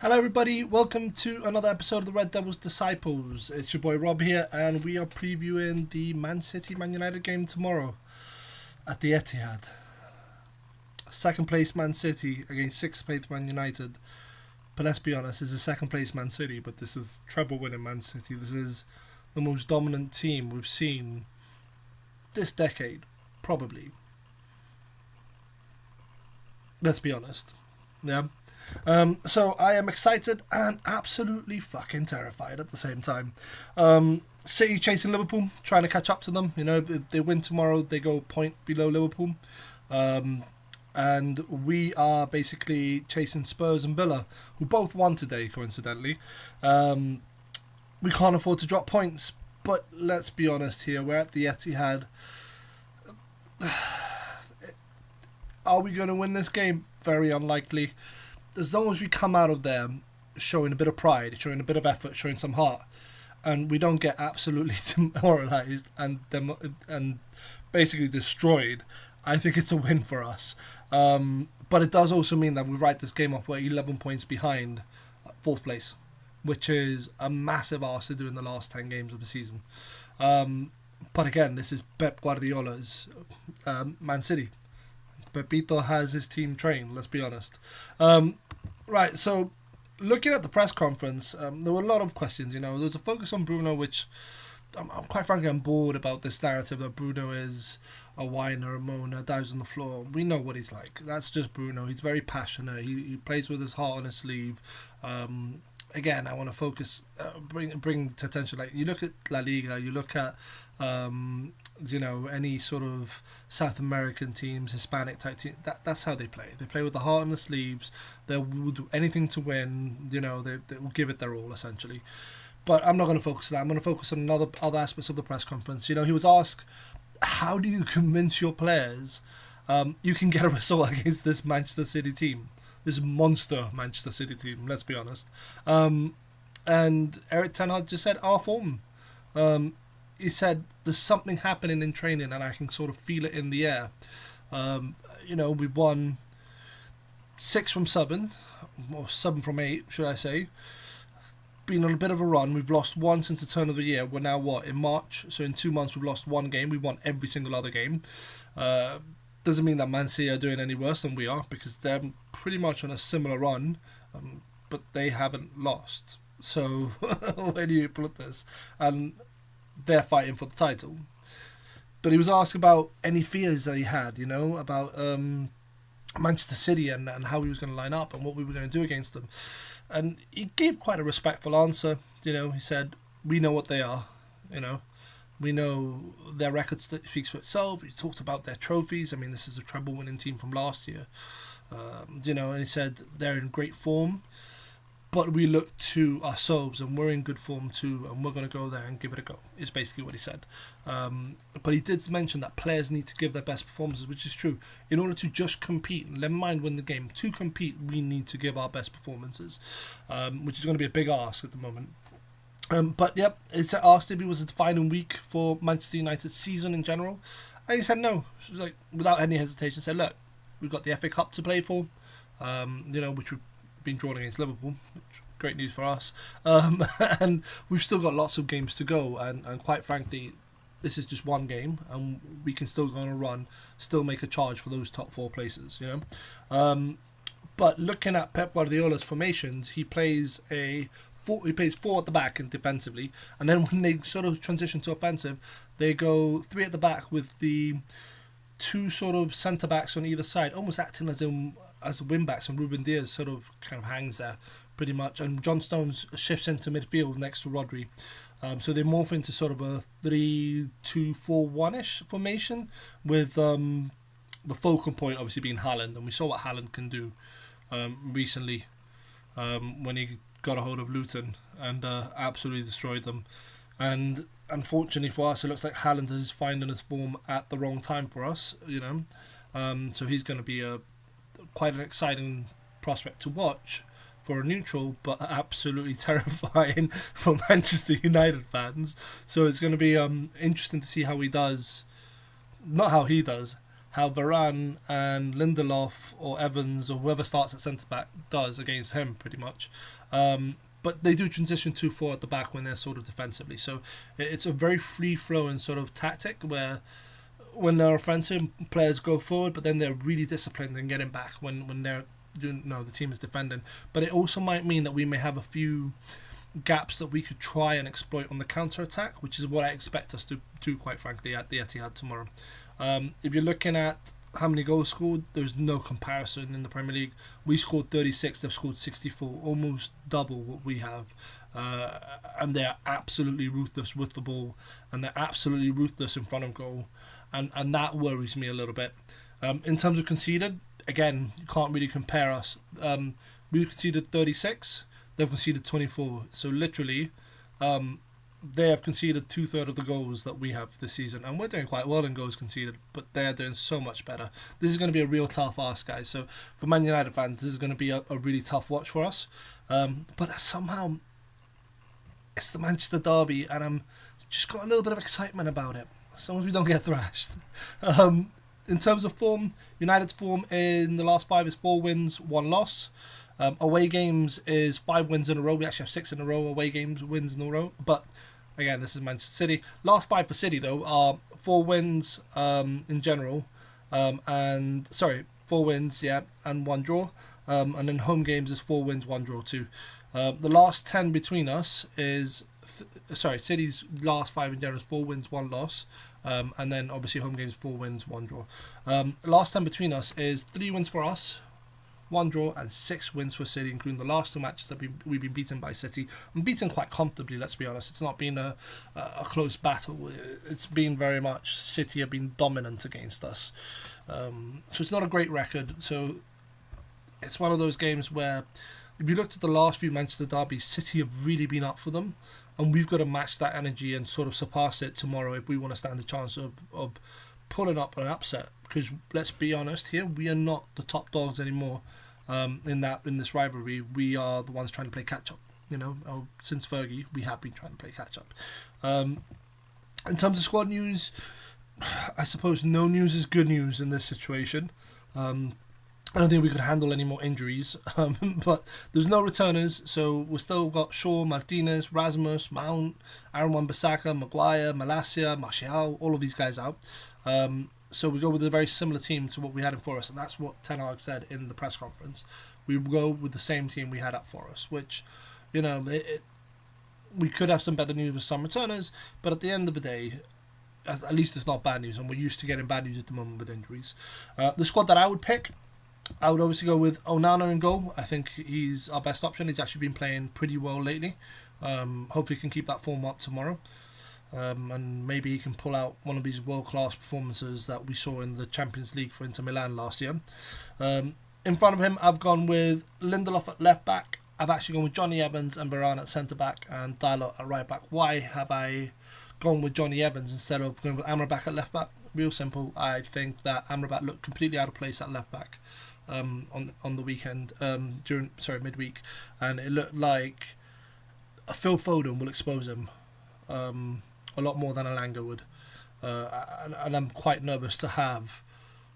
Hello, everybody. Welcome to another episode of the Red Devils Disciples. It's your boy Rob here, and we are previewing the Man City Man United game tomorrow at the Etihad. Second place Man City against sixth place Man United. But let's be honest, this is second place Man City, but this is treble winning Man City. This is the most dominant team we've seen this decade, probably. Let's be honest. Yeah. So I am excited and absolutely fucking terrified at the same time. City chasing Liverpool, trying to catch up to them. You know, if they win tomorrow, they go a point below Liverpool. And we are basically chasing Spurs and Villa, who both won today, coincidentally. We can't afford to drop points, but let's be honest here. We're at the Etihad. Are we going to win this game? Very unlikely. As long as we come out of there showing a bit of pride, showing a bit of effort, showing some heart, and we don't get absolutely demoralised and basically destroyed, I think it's a win for us. But it does also mean that we write this game off. We're 11 points behind fourth place, which is a massive ask to do in the last 10 games of the season. But again, this is Pep Guardiola's Man City. Pepito has his team trained, let's be honest. Right, so looking at the press conference, there were a lot of questions. You know, there was a focus on Bruno, which I'm quite frankly, I'm bored about this narrative that Bruno is a whiner, a moaner, dives on the floor. We know what he's like. That's just Bruno. He's very passionate. He plays with his heart on his sleeve. Again, I want to focus, bring to attention. Like you look at La Liga, you look at any sort of South American teams, Hispanic type team. That's how they play. They play with the heart on the sleeves. They will do anything to win. You know, they will give it their all essentially. But I'm not going to focus on that. I'm going to focus on other aspects of the press conference. You know, he was asked, how do you convince your players you can get a result against this Manchester City team? This monster Manchester City team, let's be honest. And Eric Ten Hag just said, our form. He said, there's something happening in training and I can sort of feel it in the air. We won 6 from 7, or 7 from 8, should I say. Been on a bit of a run. We've lost 1 since the turn of the year. We're now, in March? So in 2 months, we've lost 1 game. We've won every single other game. Doesn't mean that Man City are doing any worse than we are, because they're pretty much on a similar run, but they haven't lost. So where do you put this? And they're fighting for the title. But he was asked about any fears that he had, you know, about Manchester City and how he was going to line up and what we were going to do against them. And he gave quite a respectful answer. You know, he said, we know what they are, you know. We know their record speaks for itself. He talked about their trophies. I mean, this is a treble-winning team from last year. And he said they're in great form, but we look to ourselves and we're in good form too, and we're going to go there and give it a go, is basically what he said. But he did mention that players need to give their best performances, which is true. In order to just compete, never mind win the game, to compete, we need to give our best performances, which is going to be a big ask at the moment. But yep, it's asked if it was a defining week for Manchester United's season in general, and he said no. He was like, without any hesitation, said, look, we've got the FA Cup to play for, which we've been drawn against Liverpool, which great news for us, and we've still got lots of games to go, and quite frankly, this is just one game, and we can still go on a run, still make a charge for those top 4 places, you know. But looking at Pep Guardiola's formations, he plays 4 at the back and defensively, and then when they sort of transition to offensive, they go 3 at the back with the 2 sort of centre backs on either side, almost acting as wing backs, and Ruben Diaz sort of kind of hangs there pretty much, and John Stones shifts into midfield next to Rodri. So they morph into sort of a 3-2-4-1-ish formation with the focal point obviously being Haaland, and we saw what Haaland can do recently when he got a hold of Luton and absolutely destroyed them. And unfortunately for us, it looks like Haaland is finding his form at the wrong time for us, you know. So he's going to be quite an exciting prospect to watch for a neutral, but absolutely terrifying for Manchester United fans. So it's going to be interesting to see how he does, not how he does, how Varane and Lindelof or Evans or whoever starts at centre back does against him, pretty much. But they do transition too far at the back when they're sort of defensively. So it's a very free flowing sort of tactic where when they're offensive, players go forward, but then they're really disciplined and getting back when they're the team is defending. But it also might mean that we may have a few gaps that we could try and exploit on the counter attack, which is what I expect us to do, quite frankly, at the Etihad tomorrow. If you're looking at how many goals scored, there's no comparison in the Premier League. We scored 36, they've scored 64, almost double what we have. And they're absolutely ruthless with the ball, and they're absolutely ruthless in front of goal, and that worries me a little bit. In terms of conceded, again, you can't really compare us. We conceded 36, they've conceded 24. So literally, they have conceded 2/3 of the goals that we have this season, and we're doing quite well in goals conceded, but they're doing so much better. This is going to be a real tough ask, guys. So for Man United fans, this is going to be a really tough watch for us. But somehow, it's the Manchester derby, and I'm just got a little bit of excitement about it, as long as we don't get thrashed. In terms of form, United's form in the last 5 is 4 wins, 1 loss. Away games is 5 wins in a row. We actually have 6 in a row away games, wins in a row. But again, this is Manchester City. Last 5 for City, though, are 4 wins in general. 4 wins, yeah, and 1 draw. And then home games is 4 wins, 1 draw, too. The last 10 between us is... City's last 5 in general is 4 wins, 1 loss. And then obviously home games 4 wins, 1 draw. Last time between us is 3 wins for us, 1 draw, and 6 wins for City, including the last 2 matches that we've been beaten by City. And beaten quite comfortably, let's be honest. It's not been a close battle. It's been very much City have been dominant against us. So it's not a great record. So it's one of those games where if you looked at the last few Manchester derbies, City have really been up for them. And we've got to match that energy and sort of surpass it tomorrow if we want to stand a chance of pulling up an upset. Because let's be honest here, we are not the top dogs anymore in this rivalry. We are the ones trying to play catch up. Since Fergie, we have been trying to play catch up. In terms of squad news, I suppose no news is good news in this situation. I don't think we could handle any more injuries, but there's no returners, so we've still got Shaw, Martinez, Rasmus, Mount, Aaron Wan-Bissaka, Maguire, Malacia, Martial, all of these guys out. So we go with a very similar team to what we had in Forest, and that's what Ten Hag said in the press conference. We go with the same team we had at Forest, which, we could have some better news with some returners, but at the end of the day, at least it's not bad news, and we're used to getting bad news at the moment with injuries. The squad that I would pick, I would obviously go with Onana in goal. I think he's our best option. He's actually been playing pretty well lately. Hopefully he can keep that form up tomorrow. And maybe he can pull out one of these world-class performances that we saw in the Champions League for Inter Milan last year. In front of him, I've gone with Lindelof at left back. I've actually gone with Johnny Evans and Varane at centre back and Dalot at right back. Why have I gone with Johnny Evans instead of going with Amrabat at left back? Real simple. I think that Amrabat looked completely out of place at left back. On the weekend, midweek, and it looked like a Phil Foden will expose him a lot more than Alanga would, and I'm quite nervous to have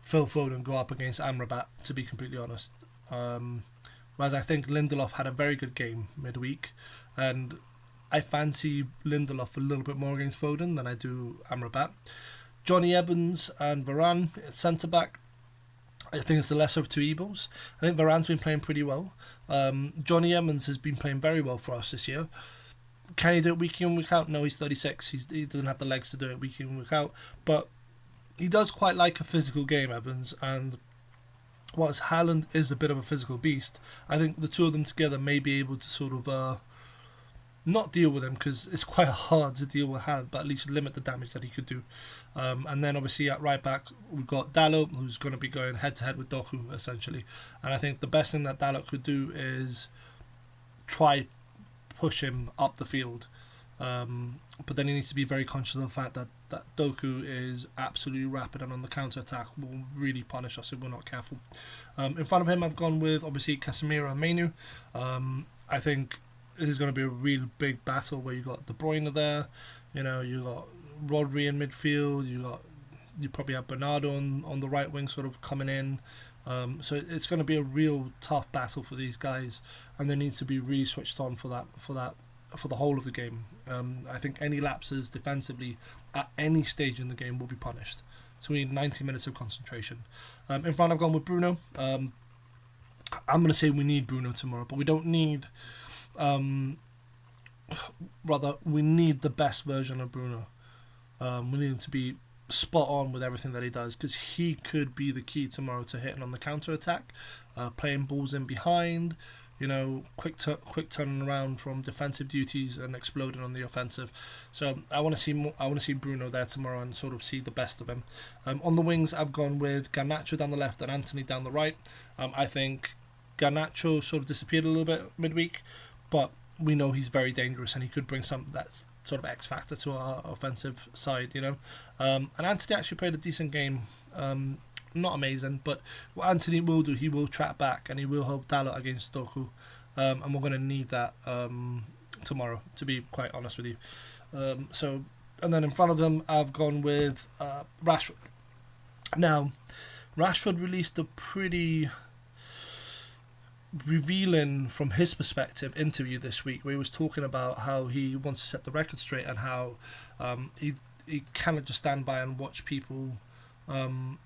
Phil Foden go up against Amrabat, to be completely honest. Whereas I think Lindelof had a very good game midweek, and I fancy Lindelof a little bit more against Foden than I do Amrabat. Johnny Evans and Varane at centre back. I think it's the lesser of 2 evils. I think Varane's been playing pretty well. Johnny Evans has been playing very well for us this year. Can he do it week in, week out? No, he's 36. He doesn't have the legs to do it week in, week out. But he does quite like a physical game, Evans. And whilst Haaland is a bit of a physical beast, I think the two of them together may be able to sort of not deal with him, because it's quite hard to deal with Haaland, but at least limit the damage that he could do. And then obviously at right back we've got Dalot, who's going to be going head to head with Doku essentially, and I think the best thing that Dalot could do is try push him up the field, but then he needs to be very conscious of the fact that Doku is absolutely rapid, and on the counter attack will really punish us if we're not careful. In front of him I've gone with obviously Casemiro and Menu. I think this is going to be a real big battle where you got De Bruyne there, you got Rodri in midfield, you got You probably have Bernardo on the right wing, sort of coming in. So it's going to be a real tough battle for these guys, and they need to be really switched on for the whole of the game. I think any lapses defensively at any stage in the game will be punished. So we need 90 minutes of concentration. In front, I've gone with Bruno. I'm going to say we need Bruno tomorrow, but we don't need. Rather, we need the best version of Bruno. We need him to be spot on with everything that he does, because he could be the key tomorrow to hitting on the counter attack, playing balls in behind, quick turning around from defensive duties and exploding on the offensive. So I want to see more. I want to see Bruno there tomorrow and sort of see the best of him. On the wings, I've gone with Garnacho down the left and Anthony down the right. I think Garnacho sort of disappeared a little bit midweek, but we know he's very dangerous and he could bring something that's sort of X factor to our offensive side, And Anthony actually played a decent game. Not amazing, but what Anthony will do, he will track back and he will help Dalot against Doku. And we're going to need that tomorrow, to be quite honest with you. And then in front of them, I've gone with Rashford. Now, Rashford released a pretty revealing, from his perspective, interview this week where he was talking about how he wants to set the record straight and how he cannot just stand by and watch people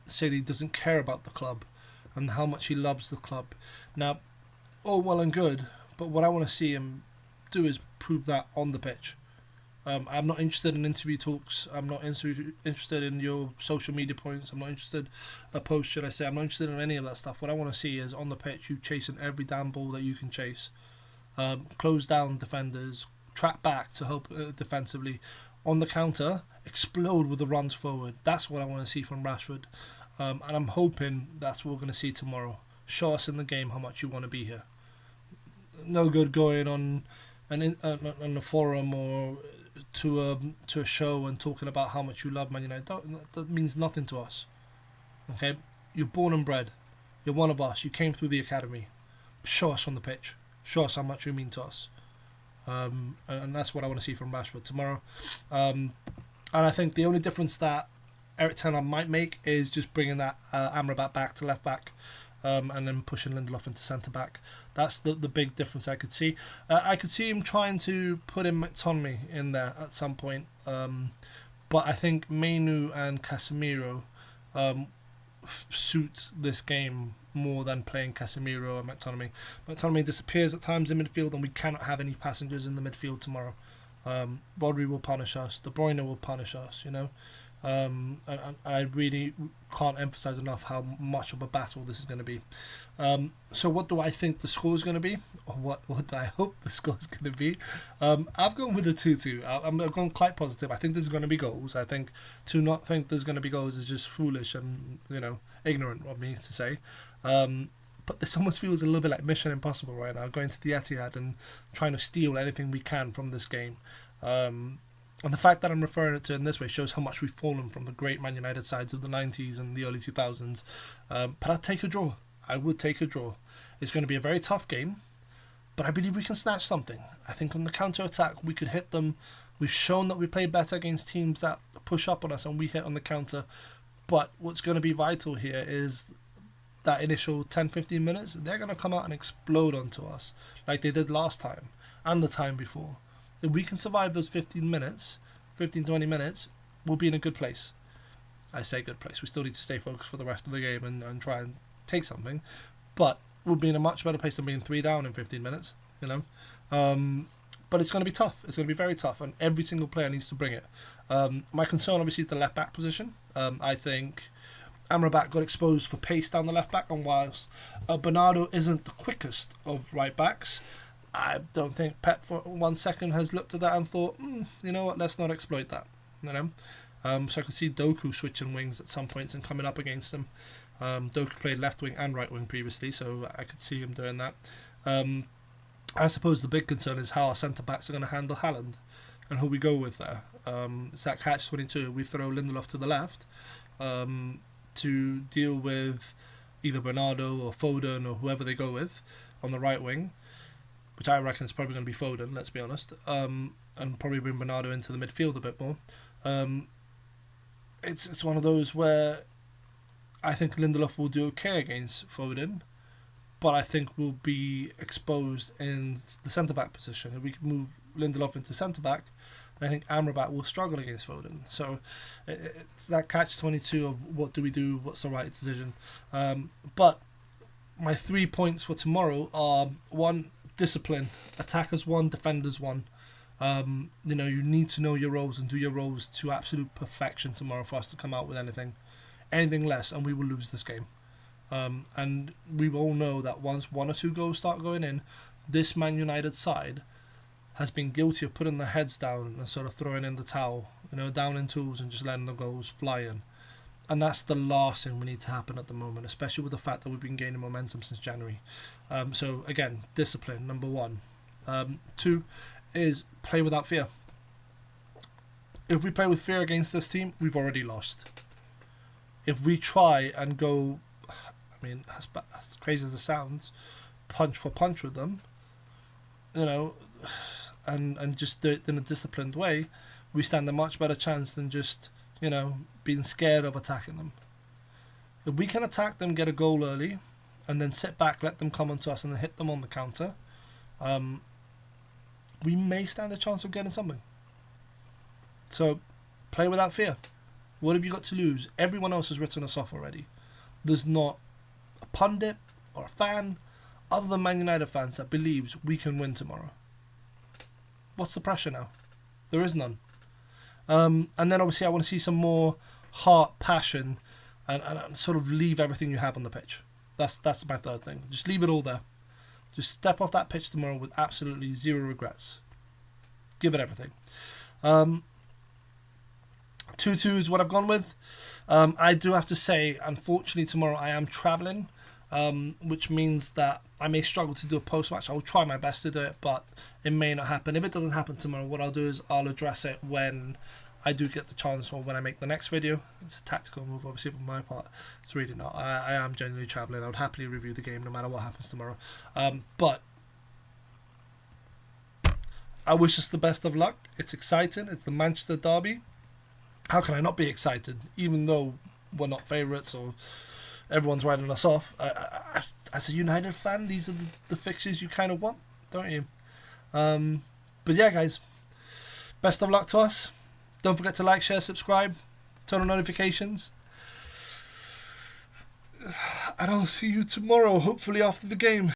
say that he doesn't care about the club and how much he loves the club. Now, all well and good, but what I want to see him do is prove that on the pitch. I'm not interested in interview talks. I'm not interested in your social media points. I'm not interested a post, should I say. I'm not interested in any of that stuff. What I want to see is on the pitch, you chasing every damn ball that you can chase. Close down defenders, track back to help defensively. On the counter, explode with the runs forward. That's what I want to see from Rashford. And I'm hoping that's what we're going to see tomorrow. Show us in the game how much you want to be here. No good going on a forum or to a show and talking about how much you love Man United. That means nothing to us. Okay, you're born and bred. You're one of us. You came through the academy. Show us on the pitch. Show us how much you mean to us. And that's what I want to see from Rashford tomorrow. And I think the only difference that Eric Ten Hag might make is just bringing that Amrabat back to left back. And then pushing Lindelof into centre back. That's the big difference I could see. I could see him trying to put in McTominay in there at some point. But I think Mainu and Casemiro suit this game more than playing Casemiro and McTominay. McTominay disappears at times in midfield and we cannot have any passengers in the midfield tomorrow. Rodri will punish us. De Bruyne will punish us, and I really can't emphasize enough how much of a battle this is going to be. So what do I think the score is going to be, or what do I hope the score is going to be? I've gone with a 2-2. I've gone quite positive. I think there's going to be goals. I think to not think there's going to be goals is just foolish and ignorant of me to say. But this almost feels a little bit like Mission Impossible right now, going to the Etihad and trying to steal anything we can from this game. And the fact that I'm referring it to in this way shows how much we've fallen from the great Man United sides of the 90s and the early 2000s. But I'd take a draw. I would take a draw. It's going to be a very tough game, but I believe we can snatch something. I think on the counter-attack, we could hit them. We've shown that we play better against teams that push up on us and we hit on the counter. But what's going to be vital here is that initial 10-15 minutes. They're going to come out and explode onto us like they did last time and the time before. If we can survive those 15-20 minutes, we'll be in a good place. I say good place. We still need to stay focused for the rest of the game and try and take something. But we'll be in a much better place than being 3 down in 15 minutes, But it's going to be tough. It's going to be very tough, and every single player needs to bring it. My concern, obviously, is the left-back position. I think Amrabat got exposed for pace down the left-back, and whilst Bernardo isn't the quickest of right-backs, I don't think Pep for 1 second has looked at that and thought, you know what, let's not exploit that. So I could see Doku switching wings at some points and coming up against him. Doku played left wing and right wing previously, so I could see him doing that. I suppose the big concern is how our centre backs are going to handle Haaland and who we go with there. It's that catch-22. We throw Lindelof to the left to deal with either Bernardo or Foden or whoever they go with on the right wing, which I reckon is probably going to be Foden, let's be honest, and probably bring Bernardo into the midfield a bit more. it's one of those where I think Lindelof will do okay against Foden, but I think we'll be exposed in the centre back position. If we can move Lindelof into centre back, I think Amrabat will struggle against Foden. So it's that catch-22 of what do we do, what's the right decision. But my 3 points for tomorrow are: 1, discipline. Attackers 1, defenders 1. You need to know your roles and do your roles to absolute perfection tomorrow for us to come out with anything less, and we will lose this game. And we all know that once 1 or 2 goals start going in, this Man United side has been guilty of putting their heads down and sort of throwing in the towel, down in tools and just letting the goals fly in. And that's the last thing we need to happen at the moment, especially with the fact that we've been gaining momentum since January. So again, discipline, number 1. 2 is play without fear. If we play with fear against this team, we've already lost. If we try and go, as crazy as it sounds, punch for punch with them, and just do it in a disciplined way, we stand a much better chance than just, being scared of attacking them. If we can attack them, get a goal early, and then sit back, let them come onto us and then hit them on the counter, we may stand a chance of getting something. So, play without fear. What have you got to lose? Everyone else has written us off already. There's not a pundit or a fan other than Man United fans that believes we can win tomorrow. What's the pressure now? There is none. And then obviously I want to see some more heart, passion, and sort of leave everything you have on the pitch. That's my third thing. Just leave it all there. Just step off that pitch tomorrow with absolutely zero regrets. Give it everything. 2-2 is what I've gone with. I do have to say, unfortunately, tomorrow I am travelling, which means that I may struggle to do a post-match. I will try my best to do it, but it may not happen. If it doesn't happen tomorrow, what I'll do is I'll address it when I do get the chance or when I make the next video. It's a tactical move, obviously, on my part. It's really not. I am genuinely travelling. I would happily review the game no matter what happens tomorrow. But I wish us the best of luck. It's exciting. It's the Manchester derby. How can I not be excited, even though we're not favourites or everyone's writing us off? As a United fan, these are the fixtures you kind of want, don't you? But yeah, guys, best of luck to us. Don't forget to like, share, subscribe, turn on notifications. And I'll see you tomorrow, hopefully after the game.